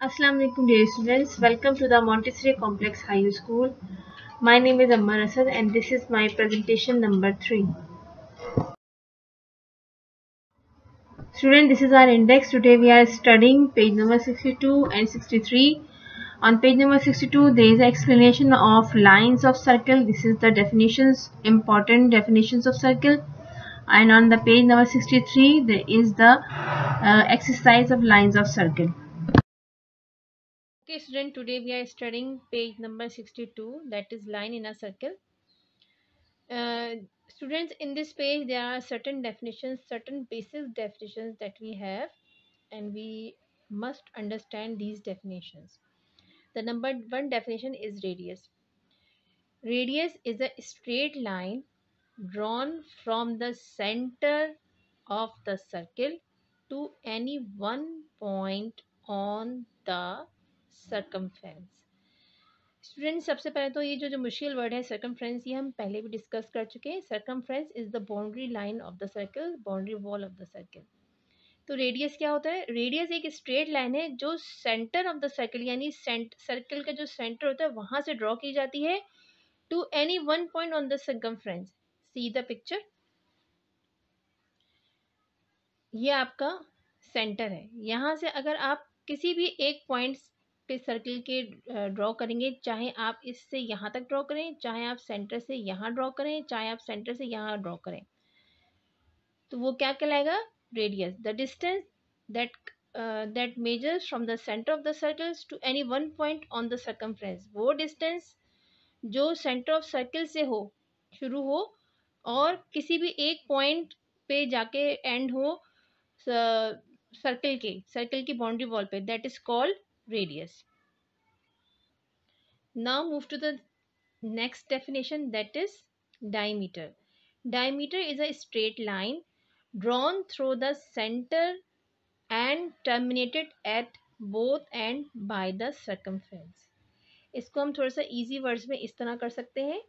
Assalamu alaikum dear students, welcome to the Montessori Complex High School. My name is Ammar Asad and this is my presentation number 3. Student, this is our index. Today we are studying page number 62 and 63. On page number 62 there is an explanation of lines of circle. This is the definitions, important definitions of circle. And on the page number 63 there is the exercise of lines of circle. Okay student, today we are studying page number 62, that is line in a circle. Uh, Students, in this page there are certain definitions, certain basic definitions that we have, and we must understand these definitions. The number one definition is radius. Radius is a straight line drawn from the center of the circle to any one point on the circumference. Student, सबसे पहले तो ये जो मुश्किल word है circumference, ये हम पहले भी डिस्कस कर चुके हैं. Circumference is the boundary line of the circle, boundary wall of the circle. तो रेडियस क्या होता है? रेडियस एक स्ट्रेट लाइन है जो सेंटर ऑफ द सर्कल यानी सर्कल का जो सेंटर होता है वहां से ड्रॉ की जाती है to any one point on the circumference. See the picture. ये आपका सेंटर है. यहाँ से अगर आप किसी भी एक पॉइंट पे सर्कल के ड्रॉ करेंगे, चाहे आप इससे यहाँ तक ड्रॉ करें, चाहे आप सेंटर से यहाँ ड्रॉ करें, चाहे आप सेंटर से यहाँ ड्रॉ करें, तो वो क्या कहलाएगा? Radius. The distance that measures from the centre of the circles to any one point on the circumference. वो डिस्टेंस जो सेंटर ऑफ सर्कल से हो, शुरू हो और किसी भी एक पॉइंट पे जाके एंड हो सर्कल की बाउंड्री वॉल पे, that is called radius. Now move to the next definition, that is diameter. Diameter is a straight line drawn through the center and terminated at both ends by the circumference. इसको हम थोड़ा सा easy words में इस तरह कर सकते हैं.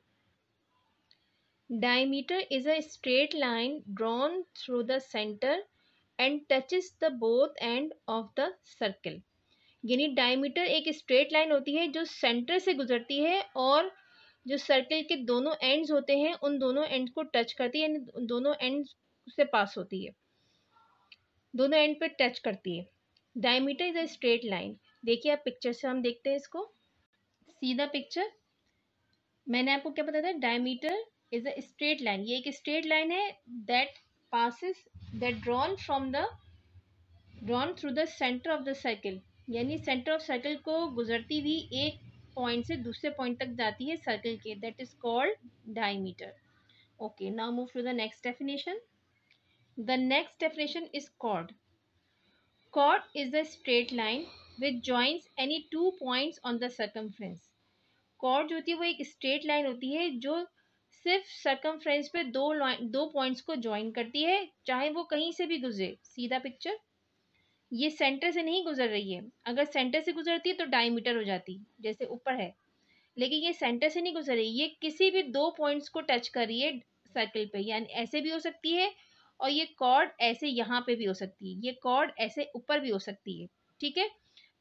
Diameter is a straight line drawn through the center and touches the both end of the circle. यानी डायमीटर एक स्ट्रेट लाइन होती है जो सेंटर से गुजरती है और जो सर्कल के दोनों एंड्स होते हैं उन दोनों एंड्स को टच करती है, यानी दोनों एंड्स से पास होती है, दोनों एंड पे टच करती है. Diameter is a straight line. देखिए आप पिक्चर से हम देखते हैं इसको. सी द पिक्चर. मैंने आपको क्या बताया था? Diameter is a straight line. ये एक स्ट्रेट लाइन है that passes that drawn through the centre of the circle, यानी सेंटर ऑफ सर्कल को गुजरती हुई एक पॉइंट से दूसरे पॉइंट तक जाती है सर्कल के, that is called diameter. Okay, now move to the next definition. The next definition is chord. Chord is the straight line which joins any 2 points on the circumference. Chord जो होती है वो एक straight line होती है जो सिर्फ circumference पे दो पॉइंट्स को ज्वाइन करती है, चाहे वो कहीं से भी गुजरे. सीधा पिक्चर. ये सेंटर से नहीं गुजर रही है. अगर सेंटर से गुजरती है तो डायमीटर हो जाती, जैसे ऊपर है, लेकिन ये सेंटर से नहीं गुजर रही, ये किसी भी दो पॉइंट्स को टच कर रही है सर्कल पे, यानी ऐसे भी हो सकती है और ये कॉर्ड ऐसे यहाँ पे भी हो सकती है, ये कॉर्ड ऐसे ऊपर भी हो सकती है. ठीक है.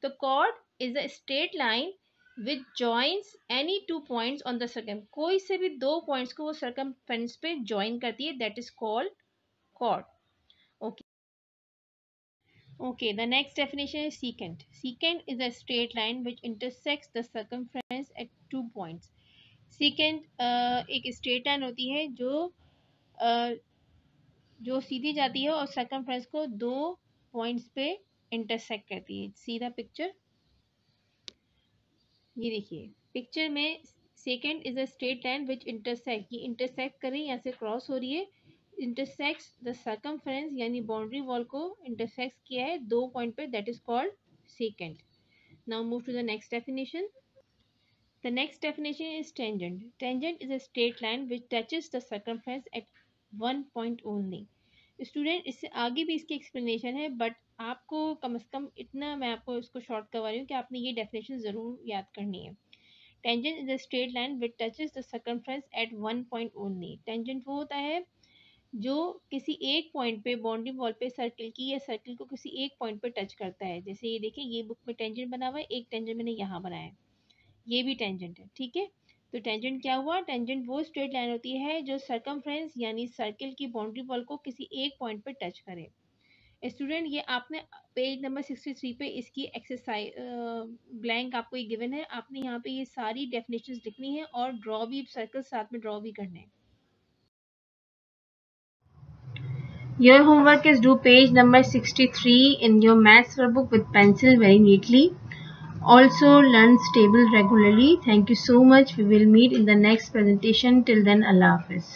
तो chord is a straight line which joins any 2 points on the circum. कोई से भी दो पॉइंट्स को वो सर्कमफ्रेंस पे ज्वाइन करती है, that is called chord. Okay. Okay, the next definition is secant. Secant is a straight line which intersects the circumference at 2 points. Secant एक स्ट्रेट लाइन होती है जो सीधी जाती है और सर्कमफ्रेंस को दो पॉइंट्स पे इंटरसेक्ट करती है. सीधा पिक्चर. ये देखिए पिक्चर में secant is a straight line which intersect, ये इंटरसेक्ट कर रही है, यहाँ से क्रॉस हो रही है, इंटरसेक्ट्स द सर्कमफ्रेंस यानी बाउंड्री वॉल को इंटरसेक्ट किया है दो पॉइंट पे, that is called secant. Now move to the next definition. The next definition is tangent. Tangent is a straight line which touches the circumference at one point only. Student, इससे आगे भी इसकी explanation है, but आपको कम से कम इतना मैं आपको इसको शॉर्ट करवा रही हूँ कि आपने ये डेफिनेशन ज़रूर याद करनी है. Tangent is a straight line which touches the circumference at one point only. Tangent वो होता है जो किसी एक पॉइंट पे बाउंड्री वॉल पे सर्कल की या सर्कल को किसी एक पॉइंट पे टच करता है। जैसे ये देखिए, ये बुक में टेंजेंट बना हुआ है, एक टेंजेंट मैंने यहाँ बनाया है, ये भी टेंजेंट है, ठीक है। तो टेंजेंट क्या हुआ? टेंजेंट वो स्ट्रेट लाइन होती है जो सरकमफ्रेंस यानी सर्कल की बाउंड्री वॉल को किसी एक पॉइंट पे टच करे। स्टूडेंट, ये आपने पेज नंबर 63 पे इसकी एक्सरसाइज ब्लैंक आपको ये गिवन है, आपने यहाँ पे ये सारी डेफिनेशंस लिखनी है और ड्रॉ भी, सर्कल साथ में ड्रॉ भी करने हैं। Your homework is do page number 63 in your maths workbook with pencil very neatly. Also learn stable regularly. Thank you so much. We will meet in the next presentation. Till then, Allah Hafiz.